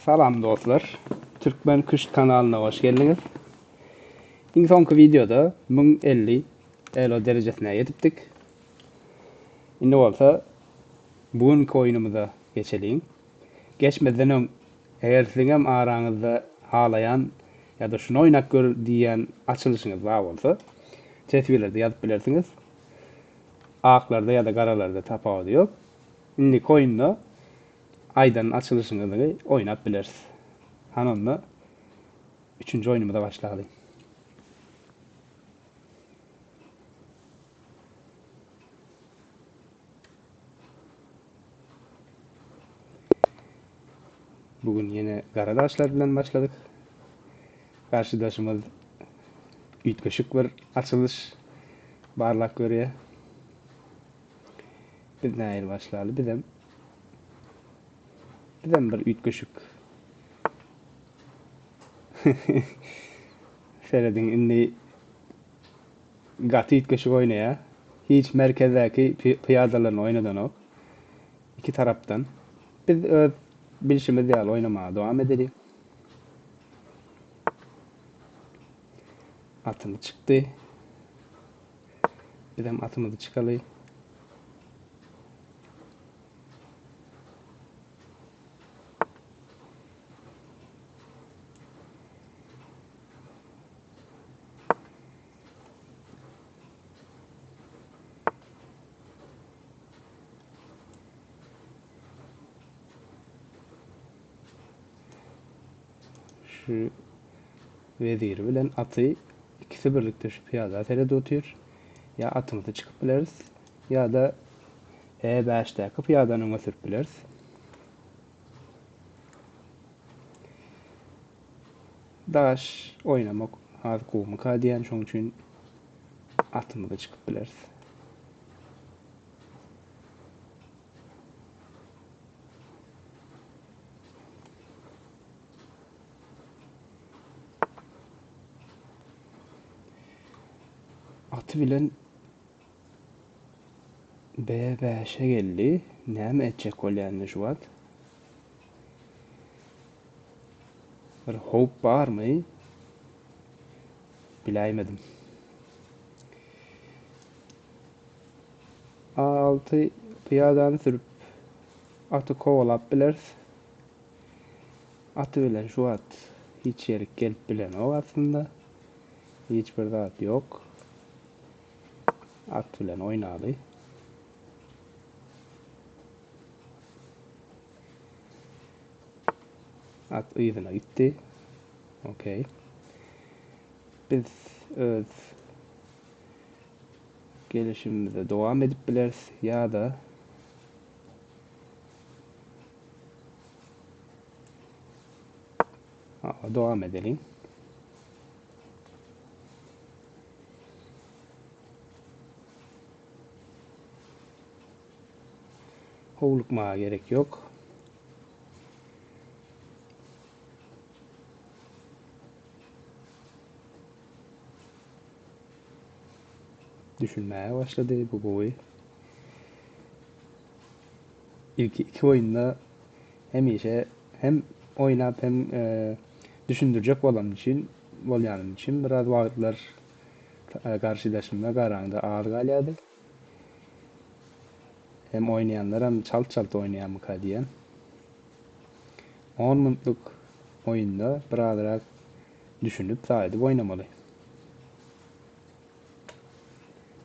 Salam dostlar. Türkmen Kışt kanalına hoş geldiniz. İlk sonki videoda 1050 elo derecesine yetipdik. Şimdi olsa bugünkü oyunumuza geçelim. Geçmeden ön eğer sizin aranızda halayan ya da şunu oynak gör diyen açılışınız var olsa tesvirlerde yazıp bilirsiniz. Ağaklarda ya da karalarda tapağı yok. Şimdi oyunda aydanın açılışını oynap biliriz. Hanımla 3. oyunumu da başlayalım. Bugün yine Karadaşlar bilen başladık. Karşıdaşımız Ütköşük bir açılış barlak görüyor. Biz näil başlayalı? Bizem bir Ütköşük. Seredin indi gatı Ütköşük oynaya. Hiç merkezdeki piyadaların oynadan ok. İki taraftan. Biz öz bilişimiz yal oynamaya devam edelim. Atımı çıktı. Bizem atımızı çıkalı. Şu vezir bilen atı ikisi birlikte şu piyada terede otuyor. Ya atımızı çıkıp biliriz ya da E5'teki piyadanın önüne sürüp biliriz. Daş oynamak haz kuwmak diýen şoň üçin atymyza çıkıp bileriz. Atı bilen B5'e geldi. Näme etjek bolýandy şu wagt? Bir hop barmy? Bileýmedim. A6 piyadany sürüp atı kovalap bileriz. Atı bilen şu at hiç yerik gelip bilen o aslında. Hiçbir zat yok. At bilen oynaly. At ýygyna gitdi. Okey. Biz öz gelişimimize devam edip bileriz ya da devam edelim. Hovlukmaya gerek yok. Düşünmeye başladı bu boy. İlk iki oyunda hem oynap hem düşündürecek olan için bolýanym için biraz wagtlar karşıdaşymla garaňda ağır galýady. Hem oynayanlar hem çalt oynaýanmyka diýen. 10 minutluk oyunda birazrak düşünüp saýdyp oynamaly.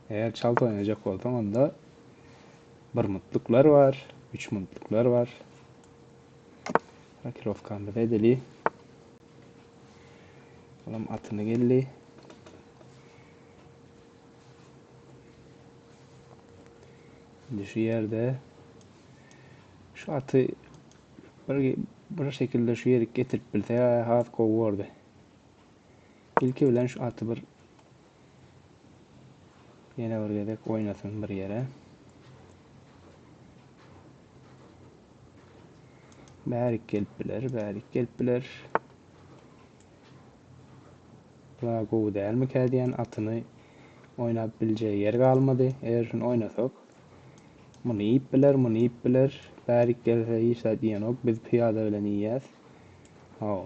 Eğer çalt oynayacak bolsaň onda 1 minutluklar var, 3 minutluklar var. Rakirovkanda da edeli. Olam atyny geldi. Şimdi şu yerde şu atı bir şekilde şu yere getirip bilse ya haf kovurdu. İlki bilen şu atı bir yine bir gedek oynasın bir yere. Bärik gelip biler. Bula gowy dälmika diýen atyny oynap biljeği yer galmady. Eger şunu oynasak muny ip biler. Bärik gelse ýyşa diýen ok biz piyada bilen iýýäs. O.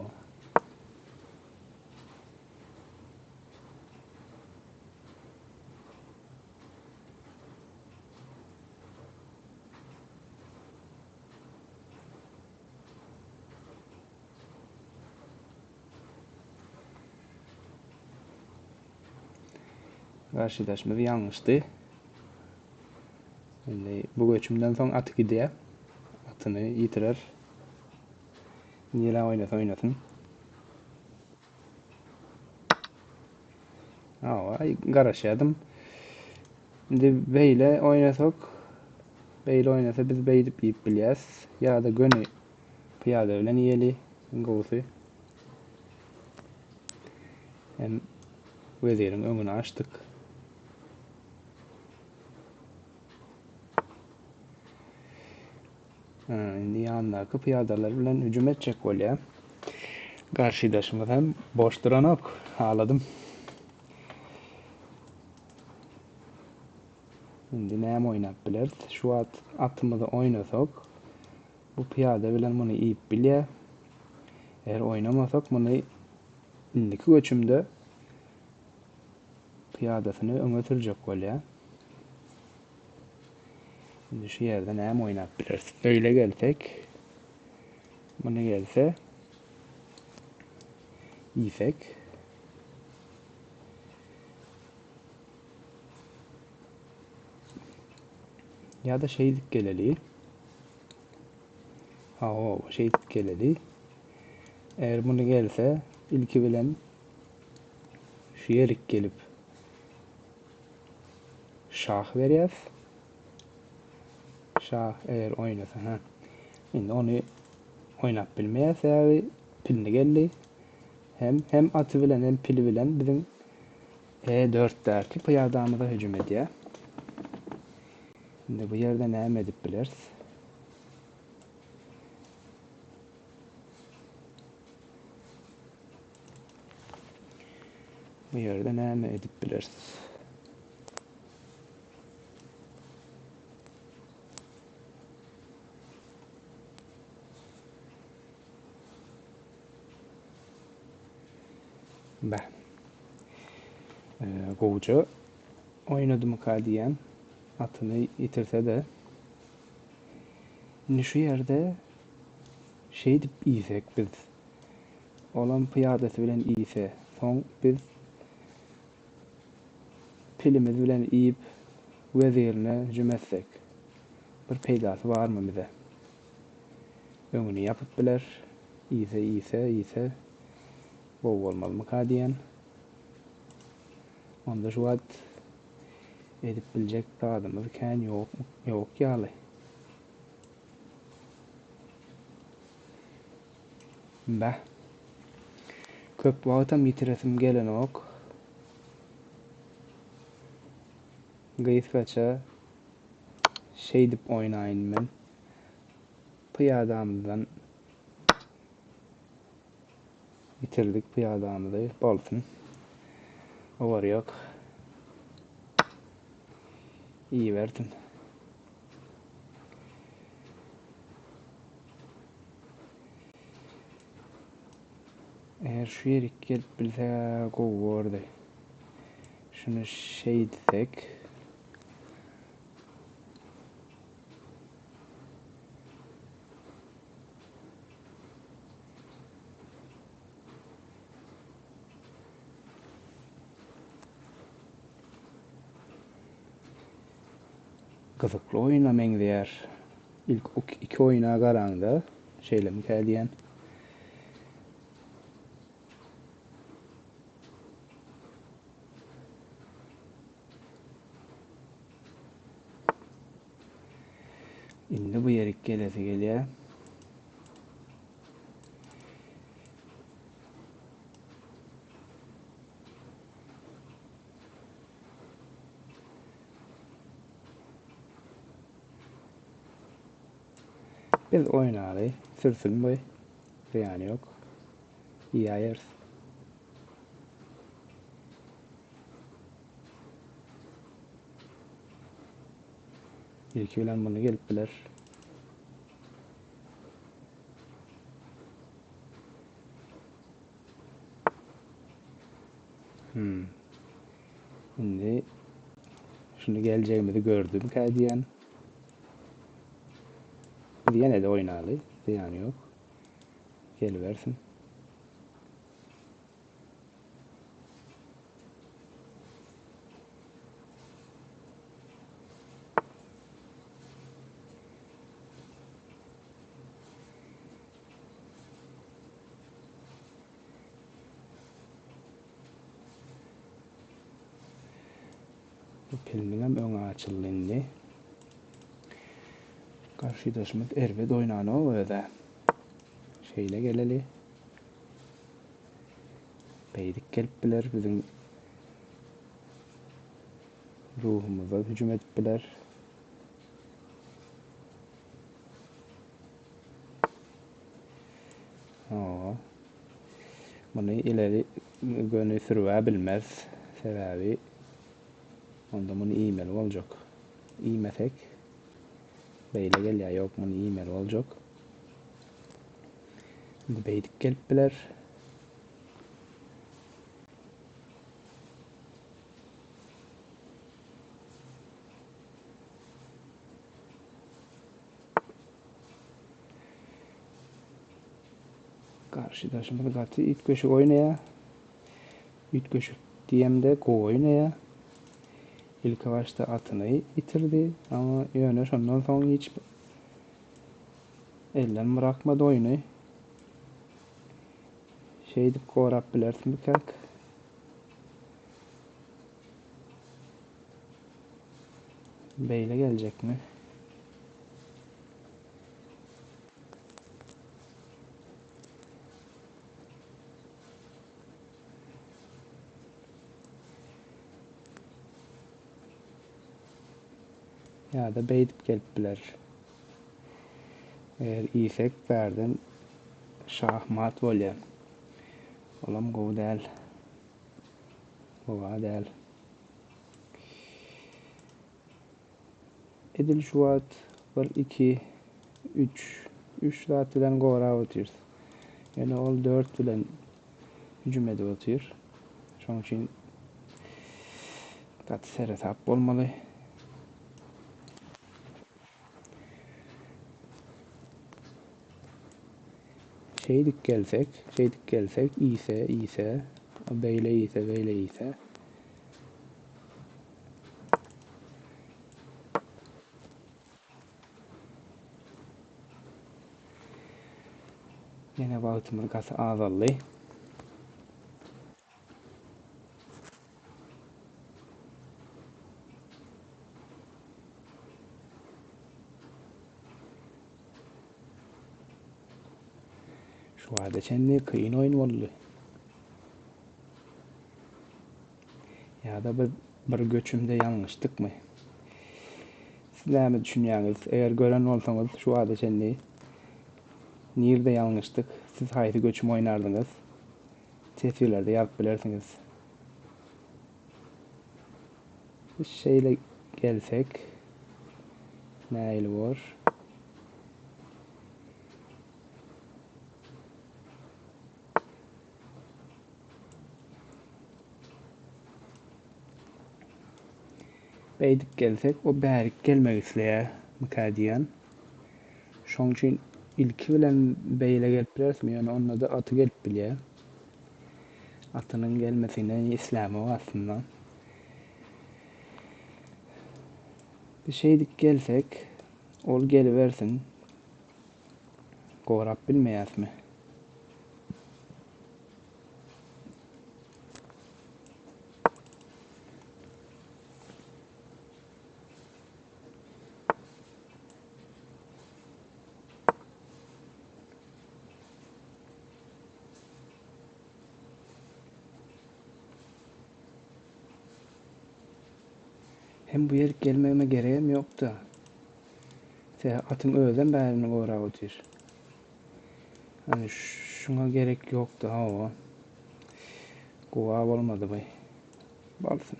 Karşılaşma bir yanlıştı. Şimdi bu göçümden son atı gidiyor. Atını yitirer. Niye oynasın. Ay garaşadım. Şimdi beyle oynasak. Beyle oynasa biz beydip yiyip bilyas. Ya da gönü piyade bilen iyeli. Goğusu. Hem vezirin önünü açtık. Şimdi yanındaki piyadalar bilen hücum edecek bolya. Karşıdaşımız hem boş duran ok. Ağladım. Şimdi näme oynap bileriz? Şu atımızı oynasak bu piyada bilen bunu iyip bilýär. Eğer oynamasak bunu indiki göçümde piyadasyny öňe sürjek bolýar. Şimdi şu ýerde näme oynap bileriz? Öyle gelsek bunu gelse ýsek ya da şeydik geleli. Şeydik geleli. Eğer bunu gelse ilki bilen şu yerik gelip şah verýär. Şah eğer oynasa Şimdi onu oynap bilmeýär pilini geldi. Hem atı bilen hem pili bilen bizim E4'däki piyadamyza hücum edýär. Şimdi bu ýerde näme edip bileriz? Bu ýerde näme edip bileriz? Goğuca oynadım diýen atyny ýitirse de şimdi şu ýerde şey dip ýsek biz olan piyadasy bilen ýse soň biz pilimiz bilen ýyp wezirine hüjüm etsek bir peýdasy barmy bize? Öňüni ýapyp biler. Ýse bu bolmalymy diýen. Onda şu wagt edip biljek dadymyz kän ýok ýaly. Köp wagtam ýitiresim gelen ok. Gysgaça şey dip oýnaýyn men. Piyadamyzdan bitirdik piyadamyzy bolsun. Obar ýok. İyi verdin. Eğer şu yerik gelip bilse gowy. Şunu şey desek gyzykly oýnamaň diýär. İlk iki oýna garaňda şeýlemi diýen. Indi bu yerik gelesi gelýär. Biz oýnary, sürsün bu. Ýani ýok. Ýaýar. İlki bilen bunu gelip biler. Şimdi şunu geleceğimi de gördüm kadiyen. Yine de oynalı. Ziyan yok. Geliversin. Bu pilminem öne açıldı indi. Karşıdaşımız Erved oynanı o öyle. Şeyle geleli. Beydik gelippiler bizim ruhumuza hücum ettiler. Bunu ileri gönü sürüve bilmez. Sebebi onda bunu e-mail olacak. İyimesek beyle gel ya yok bunu e-mail olacak. Şimdi beydik gelippiler. Karşıdaşımız katı it köşük oynaya. İt köşük diyemde go oynaya. İlk başta atını bitirdi ama Yönöş ondan sonra hiç elden bırakmadı oyunu. Şeydi korap bilersin bir kalk. Beyle gelecek mi? Ya da beytip gelippiler. Eğer iyiysek verden şahmat volya. Olam go değil. Gova değil. Edil şuat var 2 3 saat bilen gora otur. Yani ol 4 bilen hücum edip otur. Şoň üçin gat seretap bolmaly. Şeydik gelsek iyse beyle iyse yine wagtymyz gasy azaldy. Şu wada çenli kıyın oyun boldy. Ya da bir göçümde yanlıştık mı? Siz näme düşünýäňiz? Eger gören bolsaňyz şu wada çenli nirde yanlıştık? Siz haýsy göçüm oýnardyňyz? Tesirlerde ýazyp bilersiňiz. Biz şeýle gelsek näil bor? Beydik gelsek o bärik gelmek isleýär mukadiýan. Şoň üçin ilki bilen beýle gelip bilersmi? Ýöne onda da aty gelip bilýär. Atynyň gelmesine islämi aslında. Bir şeydik gelsek ol geliversin. Gorap bilmeýäsmi? Hem bu yer gelmeme gereğim yoktu. Se atım özden bärini gorap otur. Hani şuna gerek yoktu ha o. Gowa bolmady bu. Bolsun.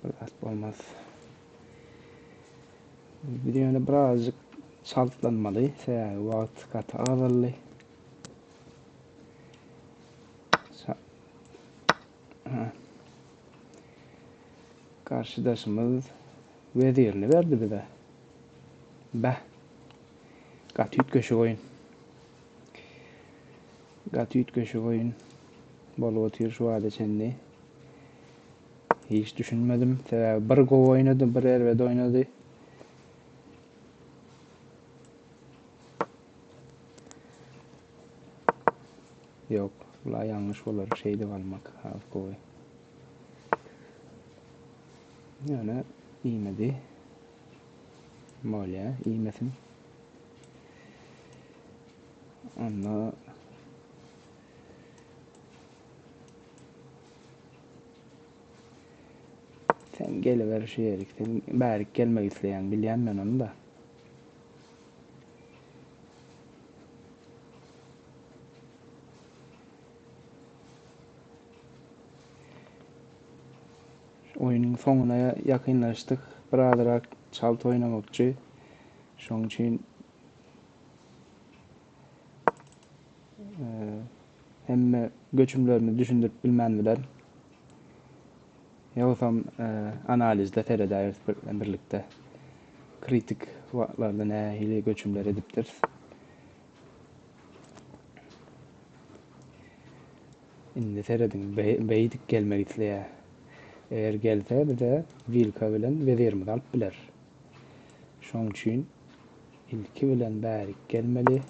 Biraz bolmaz. Bir ýöne birazjyk çaltlanmaly. Se wagt gaty azaldy. Karşıdaşımız vezirini verdi bize. Bah. Gatüt köşe oyun. Gatüt köşe oyun. Bol otur şu anda çenni. Hiç düşünmedim. Bir go oynadı, bir ervede oynadı. Yok, bula yanlış olur. Şeyde kalmak. Half go. Yani iğmedi. Molya, iğmesin. Ama sen geliver şu yerik. Sen bärik gelmek isleyen bilýän ben onu da. Oyunun sonuna yakınlaştık. Biraderak çalt oynamakçı. Şoň üçin hemme göçümlerini düşündürip bilmendiler. Ýogsam analizde teredäýär bilen birlikde kritik wagtlarda nähili göçümler edipdir. Indi teredin beýdik gelmek isleýär. Eger gelse bize Vilka bilen vezirimiz alyp biler. Şoň üçin ilki bilen bärik gelmeli.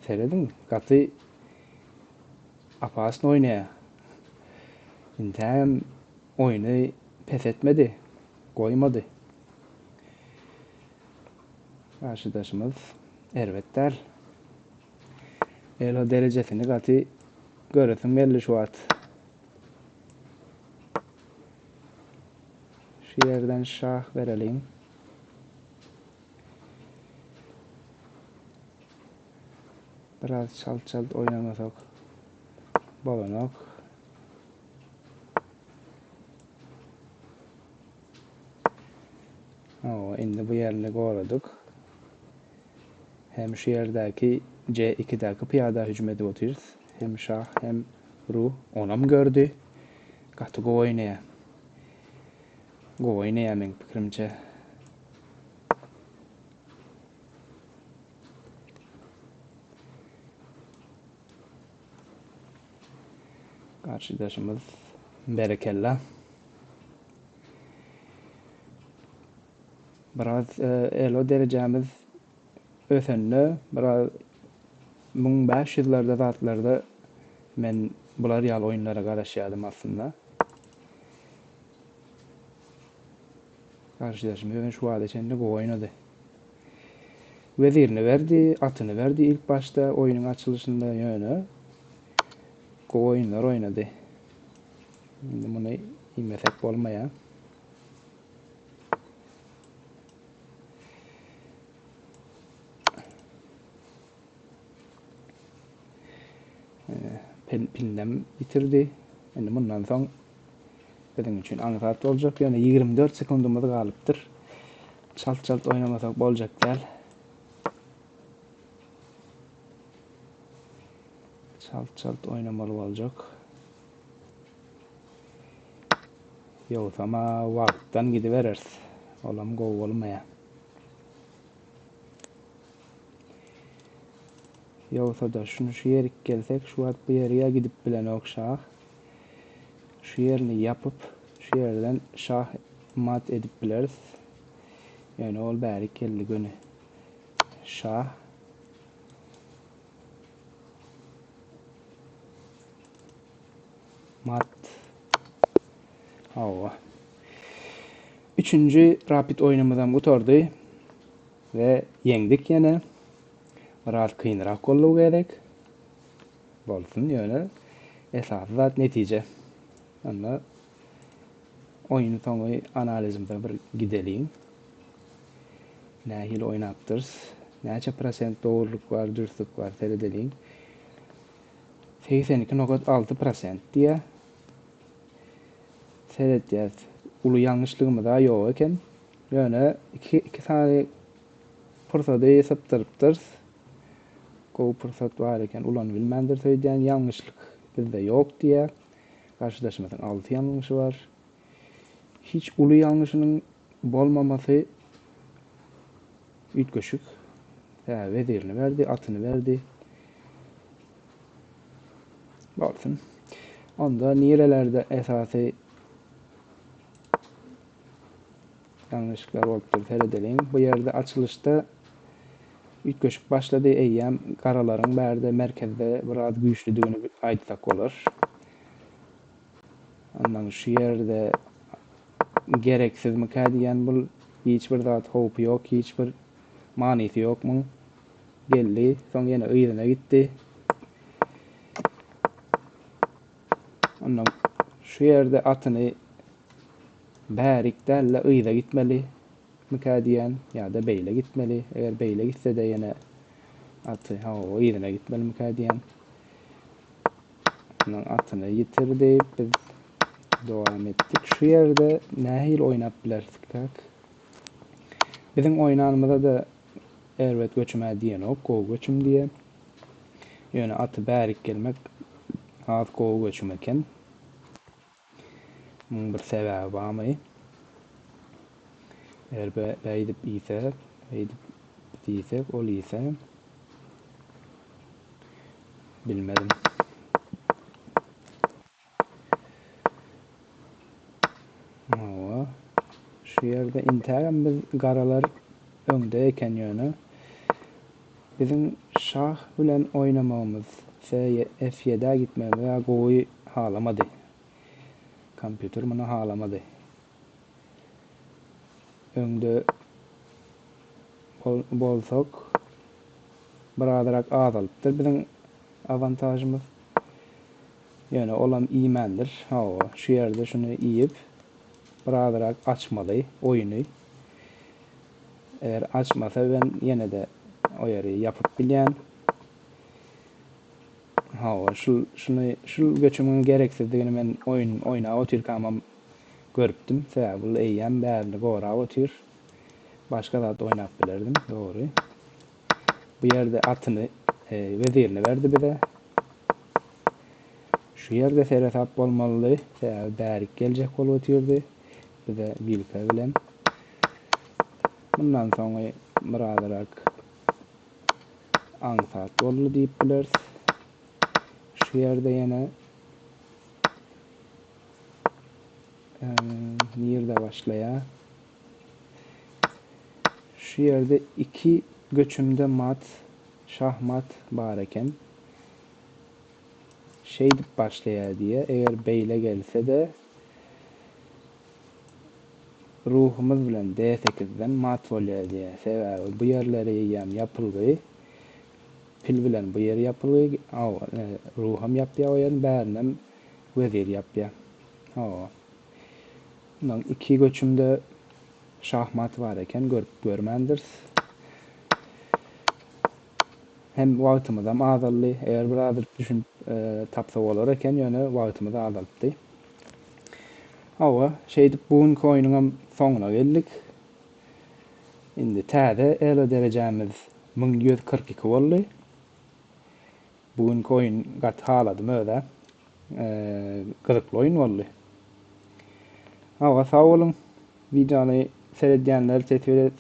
Seredin gaty apasyn oýnaýar. Intem oyunu pes etmedi, koymadı. Karşıdaşımız Ervetler. Elo derecesini gaty göresim geldi şu at. Şu yerden şah verelim. Biraz çalt oynamasak bolanok. Indi bu yerini goradyk. Hem şu yerdäki C2'däki piyada hücum edip oturýar. Hem şah hem ruh onam gördü. Gaty go oýnaýar. Go oýnaýar men pikirimçe. Karşıdaşımız berekella. Biraz elo derecemiz ösenli. Biraz 1500'lerde zatlarda men bular ýaly oýunlara garaşýardym aslında. Karşıdaşım şu wada çende go oýnady. Vezirini verdi, atyny verdi ilk başta oýunyň açylışynda ýöne. Go oýunlar oýnady. Indi muny iýmesek bolmaýar. Pindem bitirdi. Indi bundan soň bizim üçin aňsat boljak. Ýöne 24 sekundumuz galypdyr. Çalt oynamasak boljak däl. Çalt oynamaly boljak. Ýogsama wagtdan gidiberers. Olam go bolmaýar. Ýogsa da şunu şu yerik gelsek, şu wagt bu ýerge gidip bilen okşak. Şu yerini yapıp, şu yerden şah mat edip bileriz. Yani ol bärik geldi göni. Şah. Mat. Üçüncü rapid oýnamyzdan gutardy ve yeňdik ýene. Biraz kynrak bolýar gerek. Bolsun ýöne. Esasy zat netije. Ama oyunu soňy analizimde bir gidelim. Nähili oýnapdyr? Näçe prosent dogruluk bar, dürüstlük bar seredelim. 82.6% diye seredýär. Uly ýalňyşlygymyz da ýok eken. Ýöne iki tane pursady ýetiripdir. Gowy pursat bar eken ulan bilmendir söýdýän ýalňyşlyk bizde ýok diýe. Garşydaşmazın 6 ýalňyşy bar. Hiç uly ýalňyşynyň bolmamasy üýtgeşik. Wezirini berdi, atyny berdi. Bolsun. Onda nirelerde esasy ýalňyşlyklar bolupdyr seredeliň. Bu ýerde açylışda üýtgeşik başlady. Eýýäm garalaryň bärde merkezde biraz güýçlüdigini aýtsak bolar. Ondan şu ýerde gereksiz mika diýen bul hiç bir zat howpy ýok, hiç bir manysy ýokmy? Geldi, soň ýene öýüne gitdi. Ondan şu ýerde atyny bärik dälle öýüne gitmeli mika diýen ýa-da beýle gitmeli. Eger beýle gitse de ýene aty öýüne gitmeli mika diýen. Ondan atyny ýitirdi. Biz dowam etdik. Şu ýerde nähil oýnap bilersik tak. Bizim oýnanymyzda da erbet göçüme diýen ok, gowy göçüm diýe. Ýöne aty bärik gelmek az gowy göçüm eken. Bir sebäbi barmy? Eger beýdip diýsek, ol ýse bilmedim. Şu ýerde interim biz garalar öňde eken ýöne. Bizim şah bilen oýnamamyz F7'e gitmemiz we gowy halamady. Kompýuter muny halamady. Öňde bolsak biradarak azalypdyr bizim avantajymyz. Ýöne olam iýmendir. Şu ýerde şunu iýip biradarak açmaly oýuny. Eger açmasa ben ýene de o ýeri ýapyp bilýän. Şu göçümün gereksizdigini men oýna otyrkamam görüpdim. Sebäbi bul eýýäm bärini gora otyr. Başga zat oýnap bilerdim, dogry. Bu ýerde atyny wezirini berdi bize. Şu ýerde seretap bolmaly, sebäbi bärik geljek bolup otyrdy. Bize bilke bilen. Bundan soňra biradarak aňsat boldy diýip bileriz. Şu ýerde ýene nirde başlaýa. Şu ýerde 2 göçümde mat, şahmat bar eken. Dip başlaýa diye. Eger beýle gelse de ruhumuz bilen D8'den mat bolýar diye. Sebäbi bu ýerleri ýam ýapyldy. Pil bilen bu ýer ýapyldy. Ruhum ýapýar o ýerin bärinem wezir ýapýar. Ondan 2 göçümde şahmat bar eken görmendir. Hem wagtymyz hem azaldy. Eger birazir düşünüp tapsa bolar eken ýöne wagtymyz azalypdy. Bugünkü oýunyň soňuna geldik. Indi täze elo derejemiz 1142 boldy. Bugünkü oýun gat haladym öýle. Gyzykly oýun boldy. Sag bolun. Videony seredýänler,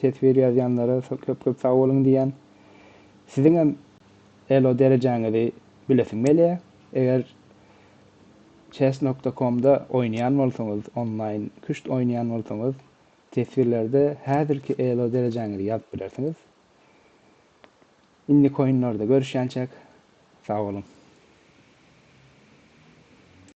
tetwir ýazýanlara köp sag bolun diýen. Siziň hem elo derejeňizi bilesiňmeli. Eger chess.com'da oýnaýan bolsaňyz, online küçt oýnaýan bolsaňyz, tetwirlerde häzirki elo derejeňizi ýazyp bilersiňiz. Indi oýunlarda görüşýänçek. Sag bolun.